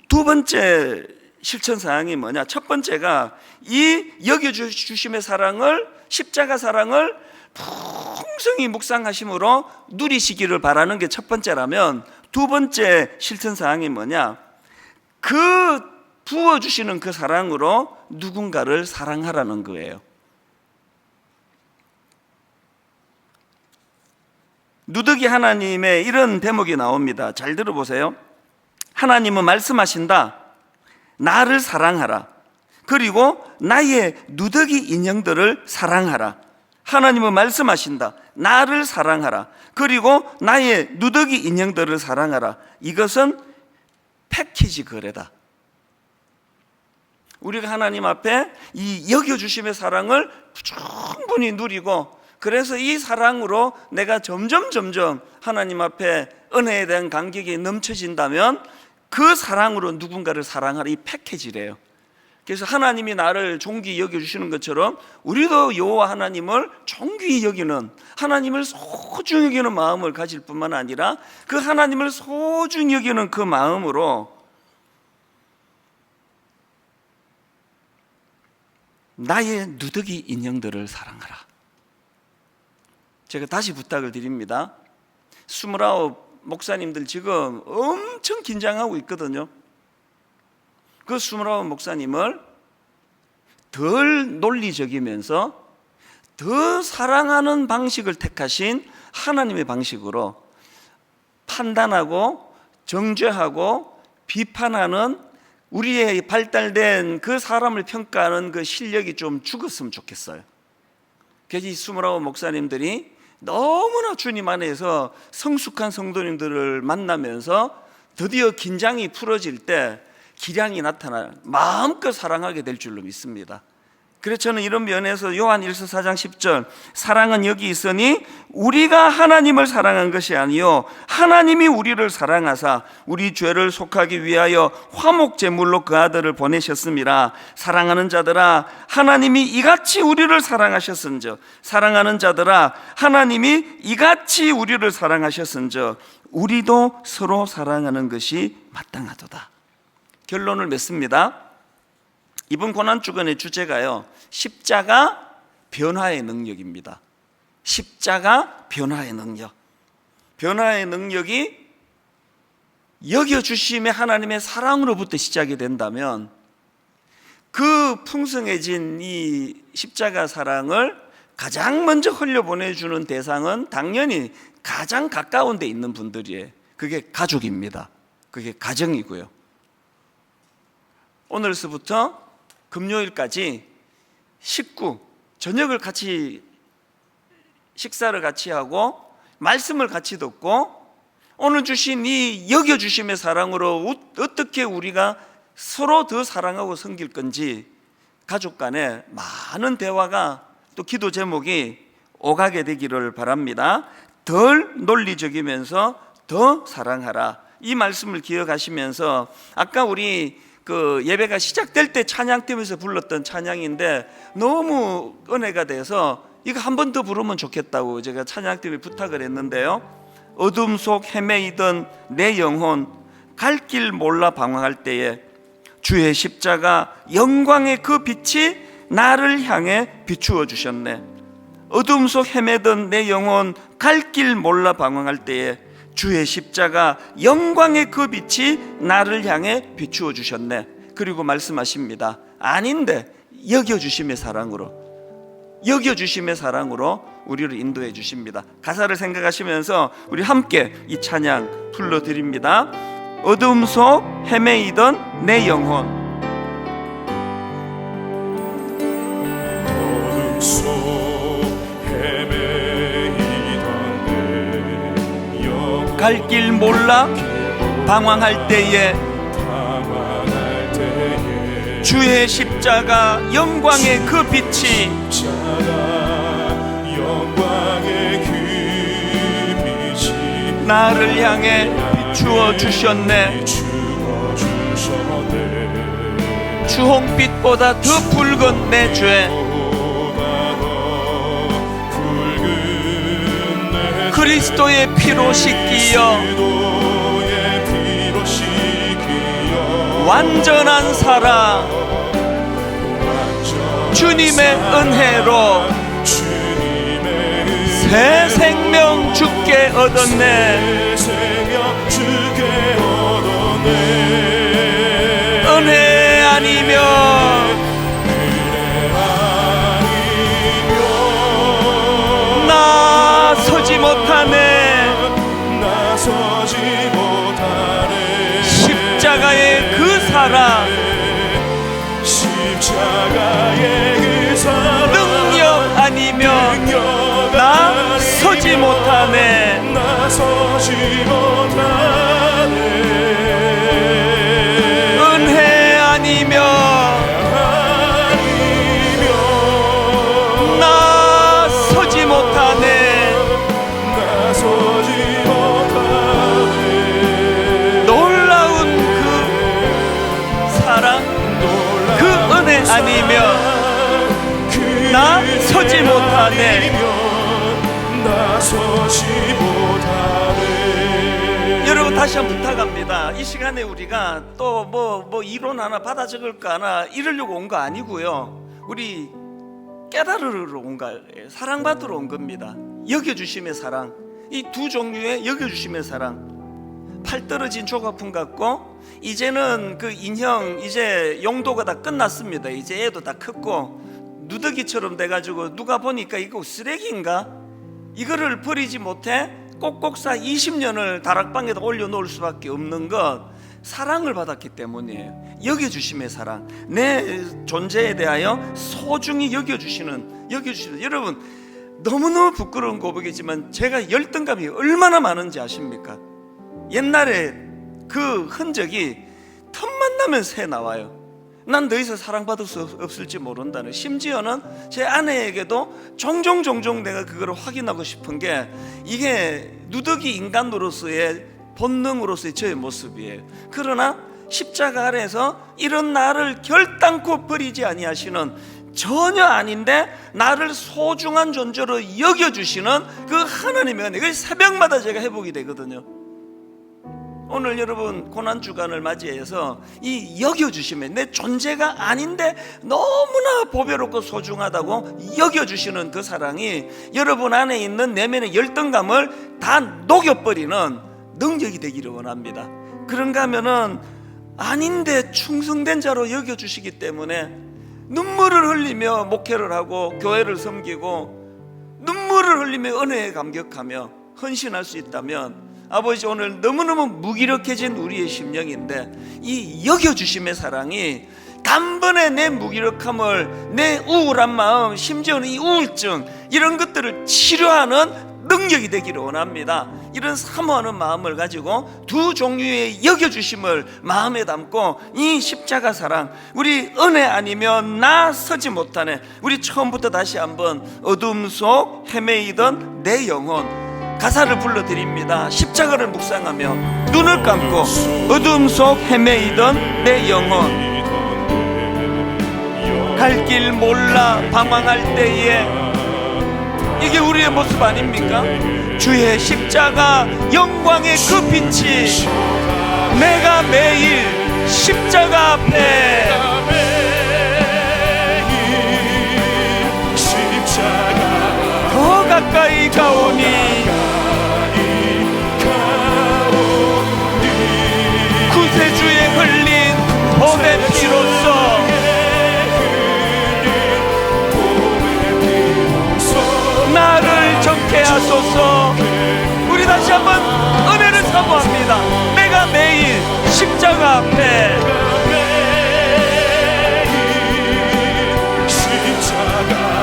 두 번째 실천 사항이 뭐냐? 첫 번째가 이 여겨주심의 사랑을, 십자가 사랑을 풍성히 묵상하심으로 누리시기를 바라는 게 첫 번째라면, 두 번째 실천 사항이 뭐냐? 그 부어주시는 그 사랑으로 누군가를 사랑하라는 거예요. 누더기 하나님의 이런 대목이 나옵니다. 잘 들어보세요. 하나님은 말씀하신다. 나를 사랑하라. 그리고 나의 누더기 인형들을 사랑하라. 하나님은 말씀하신다. 나를 사랑하라. 그리고 나의 누더기 인형들을 사랑하라. 이것은 패키지 거래다. 우리가 하나님 앞에 이 여겨주심의 사랑을 충분히 누리고, 그래서 이 사랑으로 내가 점점 하나님 앞에 은혜에 대한 감격이 넘쳐진다면 그 사랑으로 누군가를 사랑하라, 이 패키지래요. 그래서 하나님이 나를 존귀히 여겨주시는 것처럼 우리도 여호와 하나님을 존귀히 여기는, 하나님을 소중히 여기는 마음을 가질 뿐만 아니라 그 하나님을 소중히 여기는 그 마음으로 나의 누더기 인형들을 사랑하라. 제가 다시 부탁을 드립니다. 29 목사님들 지금 엄청 긴장하고 있거든요. 그 29 목사님을 덜 논리적이면서 더 사랑하는 방식을 택하신 하나님의 방식으로 판단하고 정죄하고 비판하는, 우리의 발달된 그 사람을 평가하는 그 실력이 좀 죽었으면 좋겠어요. 그래서 이 29 목사님들이 너무나 주님 안에서 성숙한 성도님들을 만나면서 드디어 긴장이 풀어질 때 기량이 나타나 마음껏 사랑하게 될 줄로 믿습니다. 그래서 저는 이런 면에서 요한일서 4장 10절 사랑은 여기 있으니 우리가 하나님을 사랑한 것이 아니요 하나님이 우리를 사랑하사 우리 죄를 속하기 위하여 화목제물로 그 아들을 보내셨음이라. 사랑하는 자들아 하나님이 이같이 우리를 사랑하셨은즉, 사랑하는 자들아 하나님이 이같이 우리를 사랑하셨은즉 우리도 서로 사랑하는 것이 마땅하도다. 결론을 맺습니다. 이번 고난주간의 주제가요, 십자가 변화의 능력입니다. 십자가 변화의 능력. 변화의 능력이 여겨주심의 하나님의 사랑으로부터 시작이 된다면 그 풍성해진 이 십자가 사랑을 가장 먼저 흘려보내주는 대상은 당연히 가장 가까운 데 있는 분들이에요. 그게 가족입니다. 그게 가정이고요. 오늘서부터 금요일까지 식구, 저녁을 같이, 식사를 같이 하고 말씀을 같이 듣고 오늘 주신 이 여겨주심의 사랑으로 어떻게 우리가 서로 더 사랑하고 섬길 건지 가족 간에 많은 대화가, 또 기도 제목이 오가게 되기를 바랍니다. 덜 논리적이면서 더 사랑하라. 이 말씀을 기억하시면서 아까 우리 그 예배가 시작될 때 찬양팀에서 불렀던 찬양인데 너무 은혜가 돼서 이거 한 번 더 부르면 좋겠다고 제가 찬양팀에 부탁을 했는데요. 어둠 속 헤매이던 내 영혼 갈 길 몰라 방황할 때에 주의 십자가 영광의 그 빛이 나를 향해 비추어 주셨네. 어둠 속 헤매던 내 영혼 갈 길 몰라 방황할 때에 주의 십자가 영광의 그 빛이 나를 향해 비추어 주셨네. 그리고 말씀하십니다. 아닌데 여겨주심의 사랑으로, 여겨주심의 사랑으로 우리를 인도해 주십니다. 가사를 생각하시면서 우리 함께 이 찬양 불러드립니다. 어둠 속 헤매이던 내 영혼, 어둠 속 갈 길 몰라 방황할 때에 주의 십자가 영광의 그 빛이 나를 향해 비추어 주셨네. 주홍빛보다 더 붉은 내 죄, 그리스도의 피로 씻기어 완전한 사랑, 주님의 은혜로 새 생명 주께 얻었네. 은혜 아니면 나서지 못하네. 십자가의 그 사랑, 능력 아니면 나서지 못하네. 은혜 아니면 나서지 못하네. 놀라운 그 사랑, 그 은혜 아니면 나서지 못하네. 여러분 다시 한번 부탁합니다. 이 시간에 우리가 또 뭐 이론 하나 받아 적을까 하나 이러려고 온 거 아니고요. 우리 깨달으러 온 거예요. 사랑받으러 온 겁니다. 여겨주심의 사랑, 이 두 종류의 여겨주심의 사랑. 팔 떨어진 조가품 같고 이제는 그 인형 이제 용도가 다 끝났습니다. 이제 애도 다 컸고 누더기처럼 돼가지고 누가 보니까 이거 쓰레기인가? 이거를 버리지 못해 꼭꼭사 20년을 다락방에다 올려놓을 수밖에 없는 것, 사랑을 받았기 때문이에요. 여겨주심의 사랑, 내 존재에 대하여 소중히 여겨주시는. 여러분 너무너무 부끄러운 고백이지만 제가 열등감이 얼마나 많은지 아십니까? 옛날에 그 흔적이 틈만 나면 새 나와요. 난 더 이상 사랑받을 수 없을지 모른다는, 심지어는 제 아내에게도 종종 내가 그걸 확인하고 싶은 게 이게 누더기 인간으로서의 본능으로서의 저의 모습이에요. 그러나 십자가 아래에서 이런 나를 결단코 버리지 아니하시는, 전혀 아닌데 나를 소중한 존재로 여겨주시는 그 하나님의 은혜, 그 새벽마다 제가 회복이 되거든요. 오늘 여러분 고난주간을 맞이해서 이 여겨주심에, 내 존재가 아닌데 너무나 보배롭고 소중하다고 여겨주시는 그 사랑이 여러분 안에 있는 내면의 열등감을 다 녹여버리는 능력이 되기를 원합니다. 그런가 하면은 아닌데 충성된 자로 여겨주시기 때문에 눈물을 흘리며 목회를 하고 교회를 섬기고 눈물을 흘리며 은혜에 감격하며 헌신할 수 있다면, 아버지 오늘 너무너무 무기력해진 우리의 심령인데 이 여겨주심의 사랑이 단번에 내 무기력함을, 내 우울한 마음, 심지어는 이 우울증 이런 것들을 치료하는 능력이 되기를 원합니다. 이런 사모하는 마음을 가지고 두 종류의 여겨주심을 마음에 담고 이 십자가 사랑, 우리 은혜 아니면 나 서지 못하네. 우리 처음부터 다시 한번 어둠 속 헤매이던 내 영혼 가사를 불러드립니다. 십자가를 묵상하며 눈을 감고 어둠 속 헤매이던 내 영혼, 갈 길 몰라 방황할 때에, 이게 우리의 모습 아닙니까? 주의 십자가 영광의 그 빛이 내가 매일 십자가 앞에 더 가까이 가오니 구세주의 흘린 봄의 피로써 나를 정케 하소서. 우리 다시 한번 은혜를 사모합니다. 내가 매일 십자가 앞에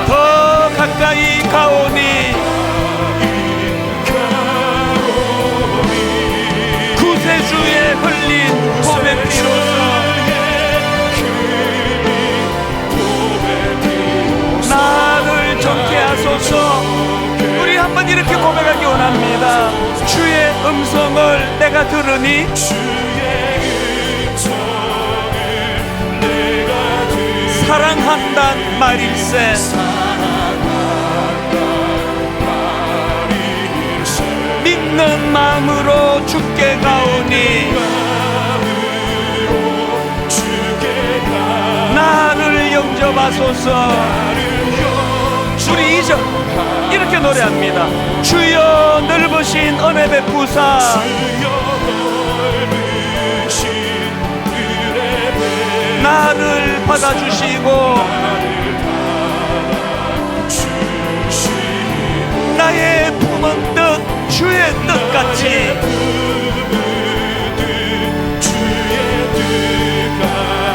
더 가까이 가오니 구세주의 흘린 봄의 피로써 나를 정케 하소서. 우리 한번 이렇게 고백하기 원합니다. 주의 음성을 내가 들으니 사랑한단 말일세. 믿는 마음으로 주께 가오니 나를 영접하소서. 우리 2절 이렇게 노래합니다. 주여 넓으신 은혜 베푸사 나를 받아주시고 나의 품은 뜻 주의 뜻같이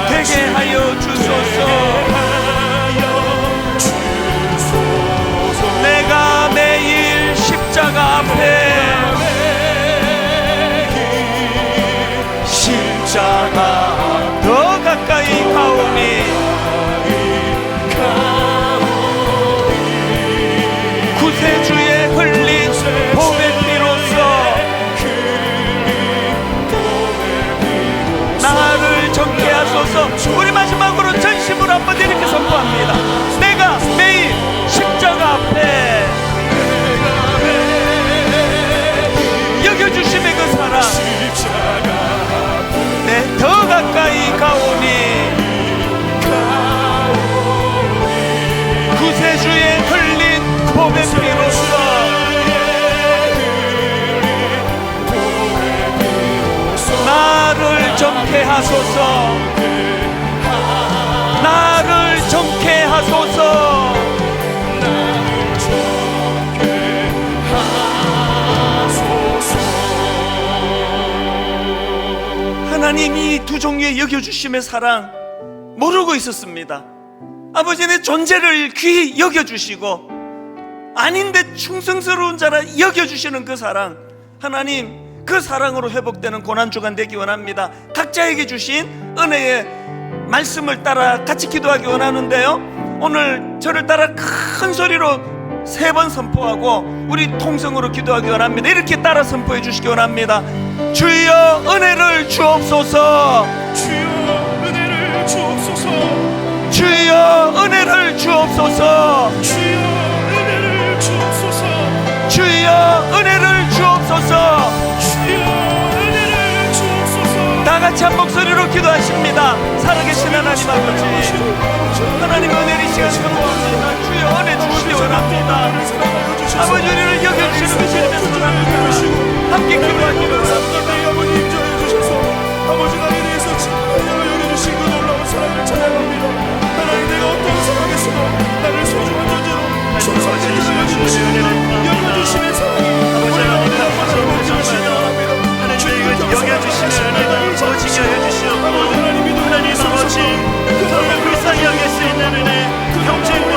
되게 하여 주소서. 내가 매일 십자가 앞에 십자가 더 가까이 가오니 구세주의 흘린 봄의 피로써 나를 정케 하소서. 우리 마지막으로 전심으로 한번 이렇게 선포합니다. 내가 매일 십자가 앞에 여겨주심의 그 사랑 내 더 가까이 가오니 구세주의 흘린 봄의 피로써 나를 정케 하소서. 나를 정케 하소서. 하나님이 두 종류의 여겨주심의 사랑 모르고 있었습니다. 아버지의 존재를 귀히 여겨주시고 아닌데 충성스러운 자라 여겨주시는 그 사랑, 하나님 그 사랑으로 회복되는 고난주간 되기 원합니다. 각자에게 주신 은혜의 말씀을 따라 같이 기도하기 원하는데요, 오늘 저를 따라 큰 소리로 3번 선포하고 우리 통성으로 기도하기 원합니다. 이렇게 따라 선포해 주시기 원합니다. 주여 은혜를 주옵소서. 주여 은혜를 주옵소서. 주여 은혜를 주옵소서. 주여 은혜를 주옵소서. 주여 은혜를 주옵소서. 주여 은혜를 주옵소서. 다 같이 한 목소리로 기도하십니다. 살아계신 하나님 아버지, 하나님 은혜를 이 시간 선포합니다. 주여 은혜 주시기 원합니다. 아버지 우리를 여겨주시는 것이 원합니다. 함께 기도하기를 원합니다. 아버지 임재해 주셔서 아버지 나에 대해서 진하여 여겨주신 그 놀라운 사랑을 찬양합니다. 하나님 내가 어떤 상황에서도 나를 소중한 존재로 충성하시는 여겨주시는 사랑이 우리 아버지 앞에서 멈춰주시기 원합니다. 하나님 여겨주시는 은혜가 버지게 해주시옵고 하나님 아버지 그 불쌍히 여길 수 있는 은혜, 경쟁과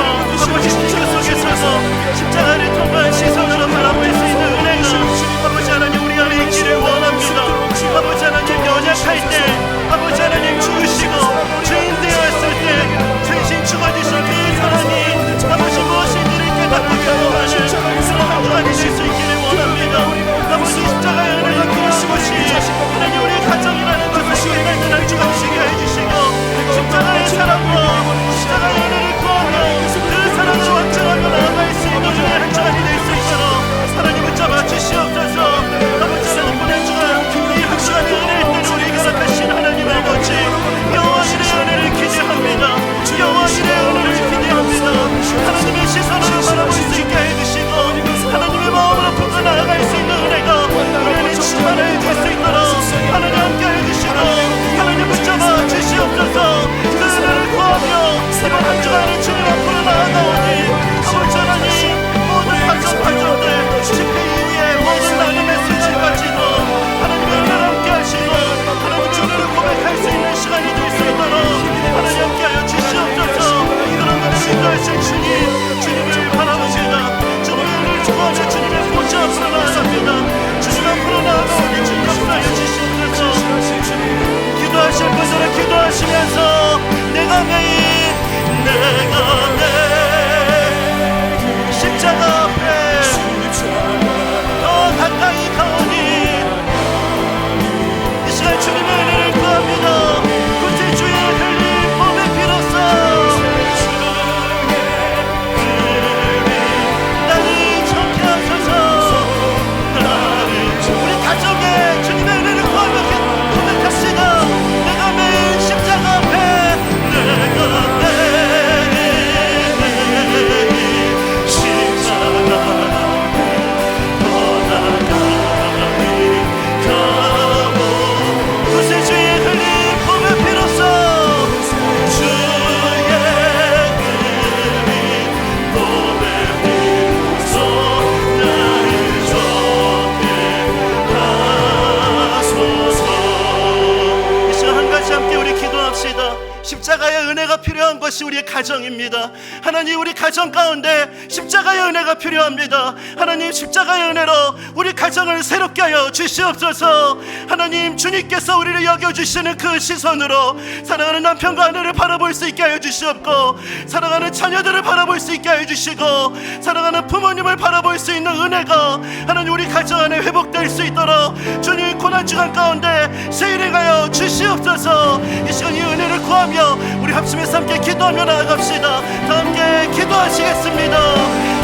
것이 우리의 가정입니다. 하나님, 우리 가정 가운데 십자가의 은혜가 필요합니다. 하나님, 십자가의 은혜로 우리 가정을 새롭게 하여 주시옵소서. 하나님, 주님께서 우리를 여겨주시는 그 시선으로 사랑하는 남편과 아내를 바라볼 수 있게 하여 주시옵고, 사랑하는 자녀들을 바라볼 수 있게 하여 주시고, 사랑하는 부모님을 바라볼 수 있는 은혜가 하나님 우리 가정 안에 회복될 수 있도록 주님 고난주간 가운데 세일해가여 주시옵소서. 이 시간 이 은혜를 구하며 우리 합심해서 함께 기도하며 나아갑시다. 다 함께 기도하시겠습니다.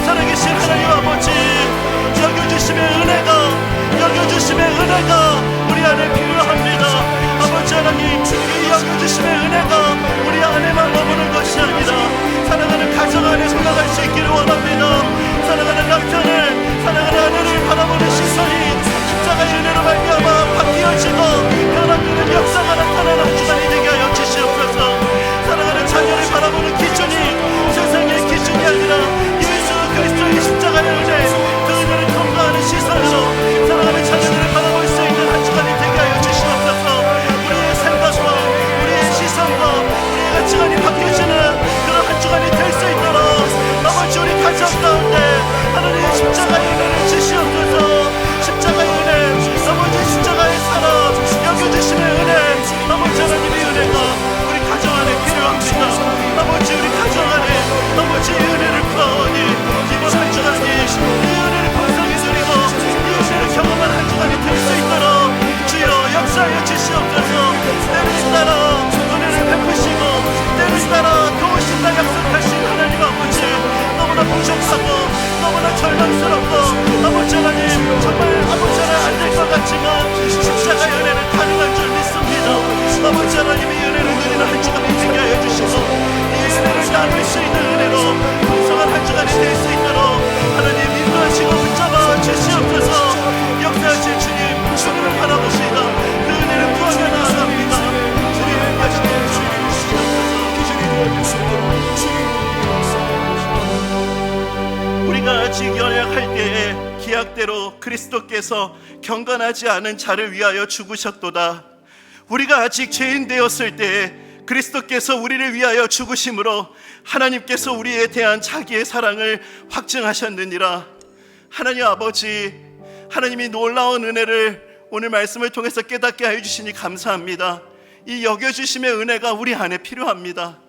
살아계신 하나님 아버지, 여겨주심의 은혜가 우리 안에 필요합니다. 아버지 하나님, 이 여겨주심의 은혜가 우리 안에만 머무는 것이 아니라 사랑하는 가정 안에 흘러갈 수 있기를 원합니다. 사랑하는 남편을, 사랑하는 아내를 바라보는 시선이 십자가의 은혜로 말미암아 바뀌어지고 변화되는 역사가 나타나는 한 주간이 되게 하여 주시옵소서. 사랑하는 자녀를 바라보는 기준이 세상의 기준이 아니라 예수 그리스도의 십자가의 은혜, 그 은혜를 통과하는 시선으로 사랑하는 자녀들을 바라볼 수 있는 한 주간이 되게 하여 주시옵소서. 우리의 생각과 우리의 시선과 우리의 가치관이 바뀌어지는 그런 한 주간이 될 수 있도록 아버지, 우리 가정 가운데 하나님의 십자가의 은혜를 주시옵소서. 십자가의 은혜, 아버지 십자가의 사랑, 여겨주심의 은혜, 아버지 하나님의 은혜가 우리 가정 안에 필요합니다. 아버지, 우리 가정 안에 아버지 은혜를 구하오니 이번 한 주간이 이 은혜를 감사히 드리고 이 은혜를 경험한 한 주간이 될 수 있도록 주여 역사하여 주시옵소서. 때를 따라 은혜를 베푸시고 때를 따라 도우신다 약속하신 하나님 아버지, 너무나 부족하고 너무나 절망스럽고 아버지 하나님, 정말 아버지 하나님 안 될 것 같지만 십자가의 은혜는 가능한 줄 믿습니다. 아버지 하나님의 은혜를 누리는 한 주간이 되게 하여 주시고 이 은혜를 나눌 수 있는 은혜로 풍성한 한 주간이 될 수 있도록 하나님 인도하시고 붙잡아 주시옵소서. 역사하실 주님을 바라보시다 그 은혜를 구하며 나아갑니다. 주님을 가시는 주님을 주시옵소서. 우리가 아직 연약할 때에 기약대로 그리스도께서 경건하지 않은 자를 위하여 죽으셨도다. 우리가 아직 죄인 되었을 때에 그리스도께서 우리를 위하여 죽으심으로 하나님께서 우리에 대한 자기의 사랑을 확증하셨느니라. 하나님 아버지, 하나님이 놀라운 은혜를 오늘 말씀을 통해서 깨닫게 하여 주시니 감사합니다. 이 여겨주심의 은혜가 우리 안에 필요합니다.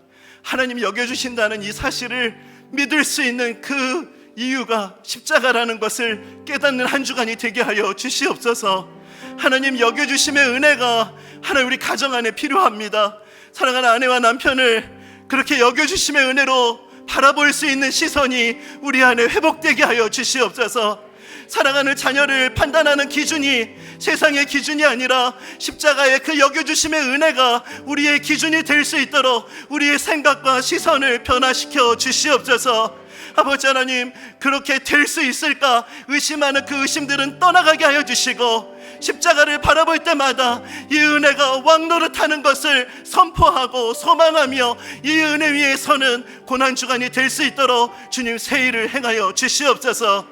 하나님 여겨주신다는 이 사실을 믿을 수 있는 그 이유가 십자가라는 것을 깨닫는 한 주간이 되게 하여 주시옵소서. 하나님 여겨주심의 은혜가 하나님 우리 가정 안에 필요합니다. 사랑하는 아내와 남편을 그렇게 여겨주심의 은혜로 바라볼 수 있는 시선이 우리 안에 회복되게 하여 주시옵소서. 사랑하는 자녀를 판단하는 기준이 세상의 기준이 아니라 십자가의 그 여겨주심의 은혜가 우리의 기준이 될 수 있도록 우리의 생각과 시선을 변화시켜 주시옵소서. 아버지 하나님, 그렇게 될 수 있을까 의심하는 그 의심들은 떠나가게 하여 주시고 십자가를 바라볼 때마다 이 은혜가 왕노릇하는 것을 선포하고 소망하며 이 은혜 위에 서는 고난주간이 될 수 있도록 주님 세일을 행하여 주시옵소서.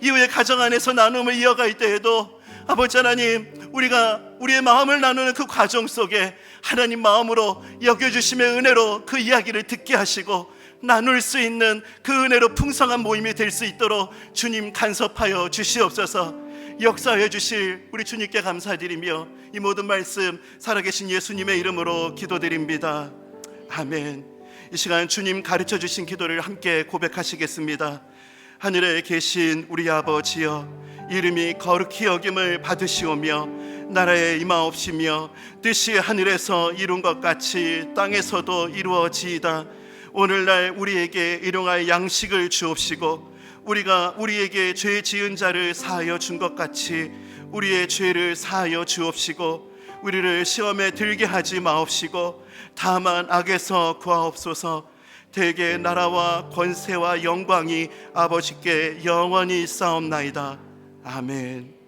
이후에 가정 안에서 나눔을 이어갈 때에도 아버지 하나님, 우리가 우리의 마음을 나누는 그 과정 속에 하나님 마음으로 여겨주심의 은혜로 그 이야기를 듣게 하시고 나눌 수 있는 그 은혜로 풍성한 모임이 될 수 있도록 주님 간섭하여 주시옵소서. 역사하여 주실 우리 주님께 감사드리며 이 모든 말씀 살아계신 예수님의 이름으로 기도드립니다. 아멘. 이 시간 주님 가르쳐 주신 기도를 함께 고백하시겠습니다. 하늘에 계신 우리 아버지여, 이름이 거룩히 여김을 받으시오며 나라에 임하옵시며 뜻이 하늘에서 이룬 것 같이 땅에서도 이루어지이다. 오늘날 우리에게 일용할 양식을 주옵시고 우리가 우리에게 죄 지은 자를 사하여 준 것 같이 우리의 죄를 사하여 주옵시고 우리를 시험에 들게 하지 마옵시고 다만 악에서 구하옵소서. 대개 나라와 권세와 영광이 아버지께 영원히 있사옵나이다. 아멘.